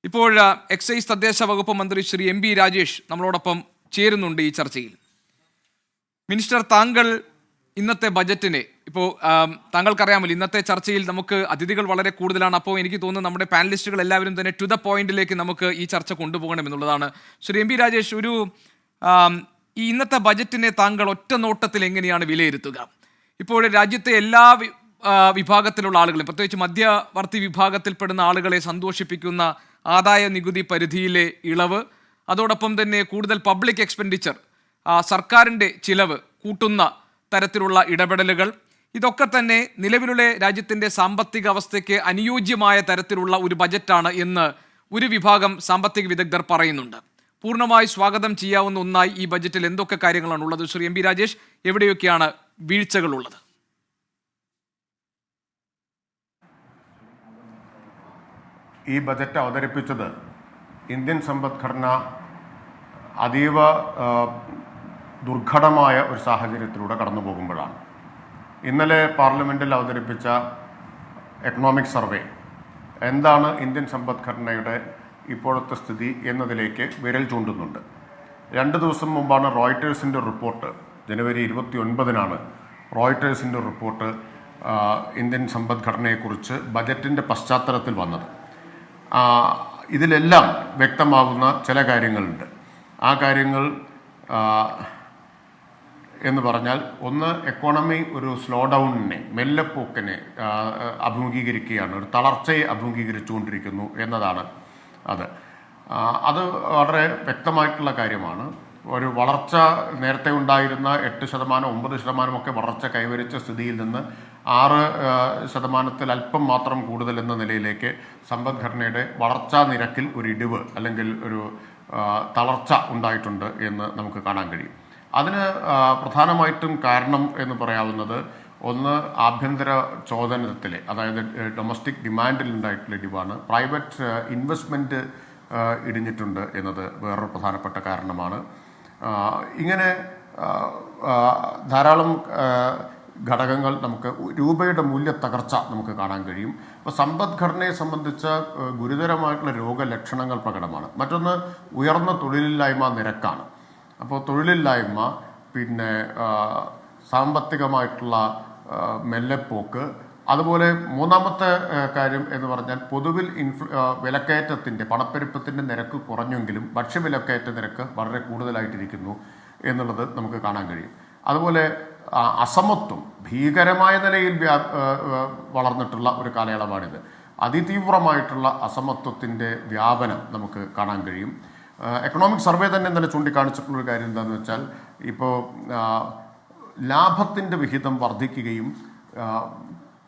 ഇപ്പോൾ എക്സൈസ് തദ്ദേശ വകുപ്പ് മന്ത്രി ശ്രീ എം ബി രാജേഷ് നമ്മളോടൊപ്പം ചേരുന്നുണ്ട് ഈ ചർച്ചയിൽ. മിനിസ്റ്റർ, താങ്കൾ ഇന്നത്തെ ബജറ്റിനെ ഇപ്പോൾ താങ്കൾക്കറിയാമല്ലോ, ഇന്നത്തെ ചർച്ചയിൽ നമുക്ക് അതിഥികൾ വളരെ കൂടുതലാണ്. അപ്പോൾ എനിക്ക് തോന്നുന്നു നമ്മുടെ പാനലിസ്റ്റുകൾ എല്ലാവരും തന്നെ ടു ദ പോയിന്റിലേക്ക് നമുക്ക് ഈ ചർച്ച കൊണ്ടുപോകണമെന്നുള്ളതാണ്. ശ്രീ എം ബി രാജേഷ്, ഈ ഇന്നത്തെ ബജറ്റിനെ താങ്കൾ ഒറ്റ നോട്ടത്തിൽ എങ്ങനെയാണ് വിലയിരുത്തുക? ഇപ്പോൾ രാജ്യത്തെ എല്ലാ വിഭാഗത്തിലുള്ള ആളുകളും, പ്രത്യേകിച്ച് മധ്യവർത്തി വിഭാഗത്തിൽപ്പെടുന്ന ആളുകളെ സന്തോഷിപ്പിക്കുന്ന ആദായ നികുതി പരിധിയിലെ ഇളവ്, അതോടൊപ്പം തന്നെ കൂടുതൽ പബ്ലിക് എക്സ്പെൻഡിച്ചർ, സർക്കാരിൻ്റെ ചിലവ് കൂട്ടുന്ന തരത്തിലുള്ള ഇടപെടലുകൾ, ഇതൊക്കെ തന്നെ നിലവിലുള്ള രാജ്യത്തിൻ്റെ സാമ്പത്തിക അവസ്ഥയ്ക്ക് അനുയോജ്യമായ തരത്തിലുള്ള ഒരു ബജറ്റാണ് എന്ന് ഒരു വിഭാഗം സാമ്പത്തിക വിദഗ്ധർ പറയുന്നുണ്ട്. പൂർണ്ണമായി സ്വാഗതം ചെയ്യാവുന്ന ഒന്നായി ഈ ബജറ്റിൽ എന്തൊക്കെ കാര്യങ്ങളാണ് ഉള്ളത്? ശ്രീ എം ബി രാജേഷ്, എവിടെയൊക്കെയാണ് വീഴ്ചകളുള്ളത്? ഈ ബജറ്റ് അവതരിപ്പിച്ചത് ഇന്ത്യൻ സമ്പദ്ഘടന അതീവ ദുർഘടമായ ഒരു സാഹചര്യത്തിലൂടെ കടന്നു പോകുമ്പോഴാണ്. ഇന്നലെ പാർലമെൻറ്റിൽ അവതരിപ്പിച്ച എക്കണോമിക് സർവേ എന്താണ് ഇന്ത്യൻ സമ്പദ്ഘടനയുടെ ഇപ്പോഴത്തെ സ്ഥിതി എന്നതിലേക്ക് വിരൽ ചൂണ്ടുന്നുണ്ട്. 2 ദിവസം മുമ്പാണ് റോയിട്ടേഴ്സിൻ്റെ റിപ്പോർട്ട്, ജനുവരി 29-നാണ് റോയിട്ടേഴ്സിൻ്റെ റിപ്പോർട്ട് ഇന്ത്യൻ സമ്പദ്ഘടനയെക്കുറിച്ച് ബജറ്റിൻ്റെ പശ്ചാത്തലത്തിൽ വന്നത്. ഇതിലെല്ലാം വ്യക്തമാകുന്ന ചില കാര്യങ്ങളുണ്ട്. ആ കാര്യങ്ങൾ എന്ന് പറഞ്ഞാൽ, ഒന്ന്, എക്കോണമി ഒരു സ്ലോ ഡൗണിനെ, മെല്ലെപ്പോക്കിനെ അഭിമുഖീകരിക്കുകയാണ്, ഒരു തളർച്ചയെ അഭിമുഖീകരിച്ചുകൊണ്ടിരിക്കുന്നു എന്നതാണ് അത് വളരെ വ്യക്തമായിട്ടുള്ള കാര്യമാണ്. ഒരു വളർച്ച നേരത്തെ ഉണ്ടായിരുന്ന 8%, 9% ഒക്കെ വളർച്ച കൈവരിച്ച സ്ഥിതിയിൽ നിന്ന് 6% അല്പം മാത്രം കൂടുതൽ എന്ന നിലയിലേക്ക് സമ്പദ്ഘടനയുടെ വളർച്ചാ നിരക്കിൽ ഒരു ഇടിവ് അല്ലെങ്കിൽ ഒരു തളർച്ച ഉണ്ടായിട്ടുണ്ട് എന്ന് നമുക്ക് കാണാൻ കഴിയും. അതിന് പ്രധാനമായിട്ടും കാരണം എന്ന് പറയാവുന്നത്, ഒന്ന്, ആഭ്യന്തര ചോദനത്തിലെ, അതായത് ഡൊമസ്റ്റിക് ഡിമാൻഡിൽ ഉണ്ടായിട്ടുള്ള ഇടിവാണ്. പ്രൈവറ്റ് ഇൻവെസ്റ്റ്മെൻറ്റ് ഇടിഞ്ഞിട്ടുണ്ട് എന്നത് വേറൊരു പ്രധാനപ്പെട്ട കാരണമാണ്. ഇങ്ങനെ ധാരാളം ഘടകങ്ങൾ നമുക്ക്, രൂപയുടെ മൂല്യത്തകർച്ച നമുക്ക് കാണാൻ കഴിയും. അപ്പോൾ സമ്പദ്ഘടനയെ സംബന്ധിച്ച ഗുരുതരമായിട്ടുള്ള രോഗലക്ഷണങ്ങൾ പ്രകടമാണ്. മറ്റൊന്ന്, ഉയർന്ന തൊഴിലില്ലായ്മ നിരക്കാണ്. അപ്പോൾ തൊഴിലില്ലായ്മ, പിന്നെ സാമ്പത്തികമായിട്ടുള്ള മെല്ലെപ്പോക്ക്, അതുപോലെ മൂന്നാമത്തെ കാര്യം എന്ന് പറഞ്ഞാൽ പൊതുവിൽ വിലക്കയറ്റത്തിൻ്റെ, പണപ്പെരുപ്പത്തിൻ്റെ നിരക്ക് കുറഞ്ഞെങ്കിലും ഭക്ഷ്യവിലക്കയറ്റ നിരക്ക് വളരെ കൂടുതലായിട്ടിരിക്കുന്നു എന്നുള്ളത് നമുക്ക് കാണാൻ കഴിയും. അതുപോലെ അസമത്വം ഭീകരമായ നിലയിൽ വളർന്നിട്ടുള്ള ഒരു കാലയളവാണിത്. അതിതീവ്രമായിട്ടുള്ള അസമത്വത്തിൻ്റെ വ്യാപനം നമുക്ക് കാണാൻ കഴിയും. എക്കണോമിക് സർവേ തന്നെ ഇന്നലെ ചൂണ്ടിക്കാണിച്ചിട്ടുള്ളൊരു കാര്യം എന്താണെന്ന് വെച്ചാൽ, ഇപ്പോൾ ലാഭത്തിൻ്റെ വിഹിതം വർദ്ധിക്കുകയും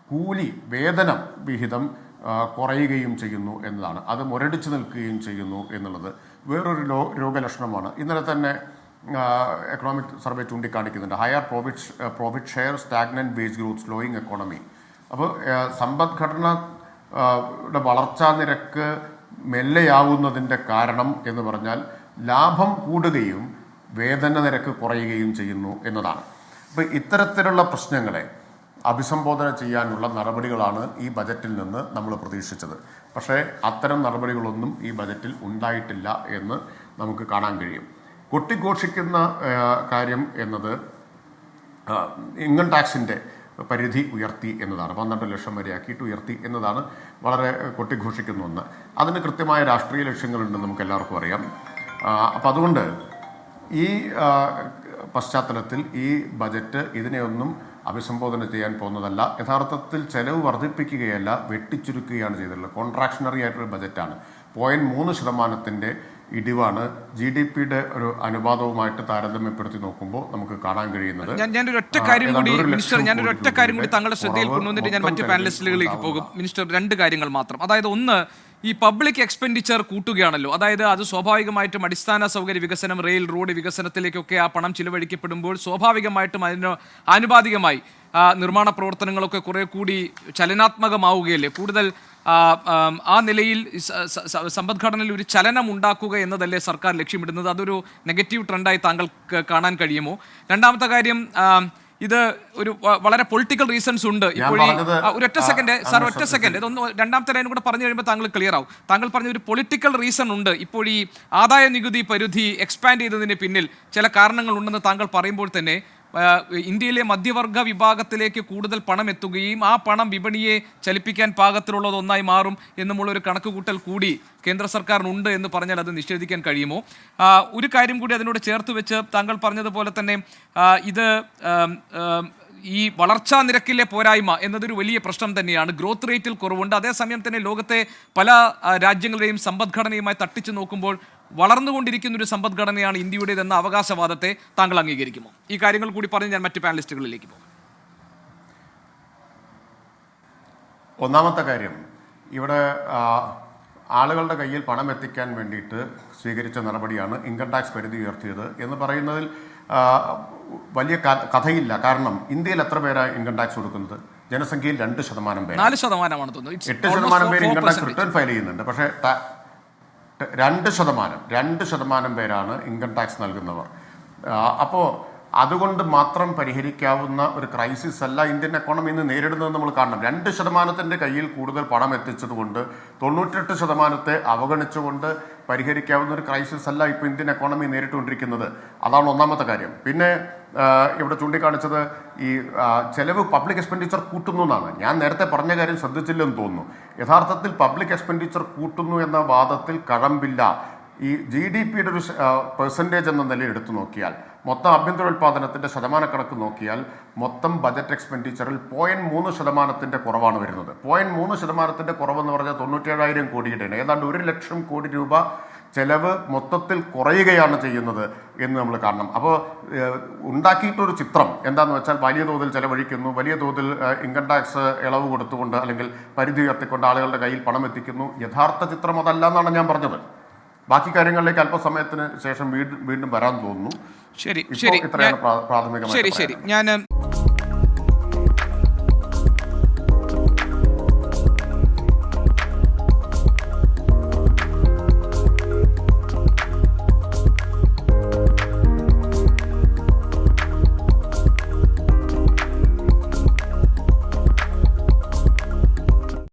കൂലി, വേതനം വിഹിതം കുറയുകയും ചെയ്യുന്നു എന്നതാണ്. അത് മുരടിച്ചു നിൽക്കുകയും ചെയ്യുന്നു എന്നുള്ളത് വേറൊരു രോഗലക്ഷണമാണ്. ഇന്നലെ തന്നെ എക്കണോമിക് സർവേ ചൂണ്ടിക്കാണിക്കുന്നുണ്ട്. Higher profit share, stagnant wage growth, slowing economy. അപ്പോൾ സമ്പദ്ഘടനയുടെ വളർച്ചാ നിരക്ക് മെല്ലെയാവുന്നതിൻ്റെ കാരണം എന്ന് പറഞ്ഞാൽ ലാഭം കൂടുകയും വേതന നിരക്ക് കുറയുകയും ചെയ്യുന്നു എന്നതാണ്. അപ്പോൾ ഇത്തരത്തിലുള്ള പ്രശ്നങ്ങളെ അഭിസംബോധന ചെയ്യാനുള്ള നടപടികളാണ് ഈ ബജറ്റിൽ നിന്ന് നമ്മൾ പ്രതീക്ഷിച്ചത്. പക്ഷേ അത്തരം നടപടികളൊന്നും ഈ ബജറ്റിൽ ഉണ്ടായിട്ടില്ല എന്ന് നമുക്ക് കാണാൻ കഴിയും. കൊട്ടിഘോഷിക്കുന്ന കാര്യം എന്നത് ഇൻകം ടാക്സിൻ്റെ പരിധി ഉയർത്തി എന്നതാണ്. 12 ലക്ഷം വരെ ആക്കിയിട്ട് ഉയർത്തി എന്നതാണ് വളരെ കൊട്ടിഘോഷിക്കുന്ന ഒന്ന്. അതിന് കൃത്യമായ രാഷ്ട്രീയ ലക്ഷ്യങ്ങളുണ്ടെന്ന് നമുക്ക് എല്ലാവർക്കും അറിയാം. അപ്പം അതുകൊണ്ട് ഈ പശ്ചാത്തലത്തിൽ ഈ ബജറ്റ് ഇതിനെയൊന്നും അഭിസംബോധന ചെയ്യാൻ പോകുന്നതല്ല. യഥാർത്ഥത്തിൽ ചെലവ് വർദ്ധിപ്പിക്കുകയല്ല, വെട്ടിച്ചുരുക്കുകയാണ് ചെയ്തിട്ടുള്ളത്. കോൺട്രാക്ഷണറി ആയിട്ടൊരു ബജറ്റാണ്. 0.3% ഇടിവാണ് GDP-യുടെ ഒരു അനുപാതവുമായിട്ട് താരതമ്യപ്പെടുത്തി നോക്കുമ്പോൾ നമുക്ക് കാണാൻ കഴിയുന്നത്. ഞാനൊരു ഒറ്റ കാര്യം കൂടി താങ്കളുടെ ശ്രദ്ധയിൽ കൊണ്ടുവന്നിട്ട് ഞാൻ മറ്റ് പാനലിസ്റ്റുകളിലേക്ക് പോകും. മിനിസ്റ്റർ, 2 കാര്യങ്ങൾ മാത്രം. അതായത് ഒന്ന്, ഈ പബ്ലിക് എക്സ്പെൻഡിച്ചർ കൂട്ടുകയാണല്ലോ. അതായത് അത് സ്വാഭാവികമായിട്ടും അടിസ്ഥാന സൗകര്യ വികസനം, റെയിൽ, റോഡ് വികസനത്തിലേക്കൊക്കെ ആ പണം ചിലവഴിക്കപ്പെടുമ്പോൾ സ്വാഭാവികമായിട്ടും അതിന് ആനുപാതികമായി നിർമ്മാണ പ്രവർത്തനങ്ങളൊക്കെ കുറെ കൂടി ചലനാത്മകമാവുകയല്ലേ. കൂടുതൽ ആ നിലയിൽ സമ്പദ്ഘടനയിൽ ഒരു ചലനം ഉണ്ടാക്കുക എന്നതല്ലേ സർക്കാർ ലക്ഷ്യമിടുന്നത്? അതൊരു നെഗറ്റീവ് ട്രെൻഡായി താങ്കൾക്ക് കാണാൻ കഴിയുമോ? രണ്ടാമത്തെ കാര്യം, ഇത് ഒരു വളരെ പൊളിറ്റിക്കൽ റീസൺസ് ഉണ്ട്. ഇപ്പോൾ ഒരൊറ്റ സെക്കൻഡ് സാർ, ഒറ്റ സെക്കൻഡ്, ഇതൊന്ന് രണ്ടാമത്തെ ലൈനും കൂടെ പറഞ്ഞു കഴിയുമ്പോൾ താങ്കൾ ക്ലിയർ ആവും. താങ്കൾ പറഞ്ഞ ഒരു പൊളിറ്റിക്കൽ റീസൺ ഉണ്ട്. ഇപ്പോൾ ഈ ആദായ നികുതി പരിധി എക്സ്പാൻഡ് ചെയ്തതിന് പിന്നിൽ ചില കാരണങ്ങൾ ഉണ്ടെന്ന് താങ്കൾ പറയുമ്പോൾ തന്നെ ഇന്ത്യയിലെ മധ്യവർഗ വിഭാഗത്തിലേക്ക് കൂടുതൽ പണം എത്തുകയും ആ പണം വിപണിയെ ചലിപ്പിക്കാൻ പാകത്തിലുള്ളത് ഒന്നായി മാറും എന്നുമുള്ളൊരു കണക്കുകൂട്ടൽ കൂടി കേന്ദ്ര സർക്കാരിനുണ്ട് എന്ന് പറഞ്ഞാൽ അത് നിഷേധിക്കാൻ കഴിയുമോ? ഒരു കാര്യം കൂടി അതിനോട് ചേർത്ത് വെച്ച് താങ്കൾ പറഞ്ഞതുപോലെ തന്നെ ഇത് ഈ വളർച്ചാ നിരക്കിലെ പോരായ്മ എന്നതൊരു വലിയ പ്രശ്നം തന്നെയാണ്. ഗ്രോത്ത് റേറ്റിൽ കുറവുണ്ട്. അതേസമയം തന്നെ ലോകത്തെ പല രാജ്യങ്ങളുടെയും സമ്പദ്ഘടനയുമായി തട്ടിച്ചു നോക്കുമ്പോൾ വളർന്നുകൊണ്ടിരിക്കുന്ന ഒരു സമ്പദ്ഘടനയാണ് ഇന്ത്യയുടേതെന്ന അവകാശവാദത്തെ താങ്കൾ അംഗീകരിക്കുമോ? ഈ കാര്യങ്ങൾ കൂടി പറഞ്ഞ് ഞാൻ മറ്റ് പാനലിസ്റ്റുകളിലേക്ക് പോകും. ഒന്നാമത്തെ കാര്യം, ഇവിടെ ആളുകളുടെ കയ്യിൽ പണം എത്തിക്കാൻ വേണ്ടിയിട്ട് സ്വീകരിച്ച നടപടിയാണ് ഇൻകം ടാക്സ് പരിധി ഉയർത്തിയത് എന്ന് പറയുന്നതിൽ വലിയ കഥയില്ല. കാരണം ഇന്ത്യയിൽ എത്ര പേരാണ് ഇൻകം ടാക്സ് കൊടുക്കുന്നത്? ജനസംഖ്യയിൽ 2% പേര്, 8% പേര് ഇൻകം ടാക്സ് റിട്ടേൺ ഫയൽ ചെയ്യുന്നുണ്ട്. പക്ഷേ 2% പേരാണ് ഇൻകം ടാക്സ് നൽകുന്നവർ. അപ്പോൾ അതുകൊണ്ട് മാത്രം പരിഹരിക്കാവുന്ന ഒരു ക്രൈസിസ് അല്ല ഇന്ത്യൻ എക്കോണമി ഇന്ന് നേരിടുന്നതെന്ന് നമ്മൾ കാണണം. 2% കയ്യിൽ കൂടുതൽ പണം എത്തിച്ചതുകൊണ്ട് 98% അവഗണിച്ചുകൊണ്ട് പരിഹരിക്കാവുന്ന ഒരു ക്രൈസിസ് അല്ല ഇപ്പോൾ ഇന്ത്യൻ എക്കോണമി നേരിട്ടുകൊണ്ടിരിക്കുന്നത്. അതാണ് ഒന്നാമത്തെ കാര്യം. പിന്നെ ഇവിടെ ചൂണ്ടിക്കാണിച്ചത് ഈ ചെലവ് പബ്ലിക് എക്സ്പെൻഡിച്ചർ കൂട്ടുന്നു എന്നാണ്. ഞാൻ നേരത്തെ പറഞ്ഞ കാര്യം ശ്രദ്ധിച്ചില്ലെന്ന് തോന്നുന്നു. യഥാർത്ഥത്തിൽ പബ്ലിക് എക്സ്പെൻഡിച്ചർ കൂട്ടുന്നു എന്ന വാദത്തിൽ കഴമ്പില്ല. ഈ GDP-യുടെ ഒരു പെർസെൻറ്റേജ് എന്ന നിലയിൽ എടുത്തു നോക്കിയാൽ, മൊത്തം ആഭ്യന്തരോൽപാദനത്തിൻ്റെ ശതമാനക്കണക്ക് നോക്കിയാൽ മൊത്തം ബജറ്റ് എക്സ്പെൻഡിച്ചറിൽ 0.3% കുറവാണ് വരുന്നത്. 0.3% കുറവെന്ന് പറഞ്ഞാൽ 97,000 കോടിയുടെയാണ്. ഏതാണ്ട് 1 ലക്ഷം കോടി രൂപ ചെലവ് മൊത്തത്തിൽ കുറയുകയാണ് ചെയ്യുന്നത് എന്ന് നമ്മൾ കാണണം. അപ്പോൾ ഉണ്ടാക്കിയിട്ടൊരു ചിത്രം എന്താണെന്ന് വെച്ചാൽ വലിയ തോതിൽ ചെലവഴിക്കുന്നു, വലിയ തോതിൽ ഇൻകം ടാക്സ് ഇളവ് കൊടുത്തുകൊണ്ട് അല്ലെങ്കിൽ പരിധി ഉയർത്തിക്കൊണ്ട് ആളുകളുടെ കയ്യിൽ പണം എത്തിക്കുന്നു. യഥാർത്ഥ ചിത്രം അതല്ല എന്നാണ് ഞാൻ പറഞ്ഞത്. ബാക്കി കാര്യങ്ങളിലേക്ക് അല്പസമയത്തിന് ശേഷം വീണ്ടും വരാൻ തോന്നുന്നു. ശരി ശരി ഇത്രയാണ് പ്രാഥമികമായി. ശരി ഞാൻ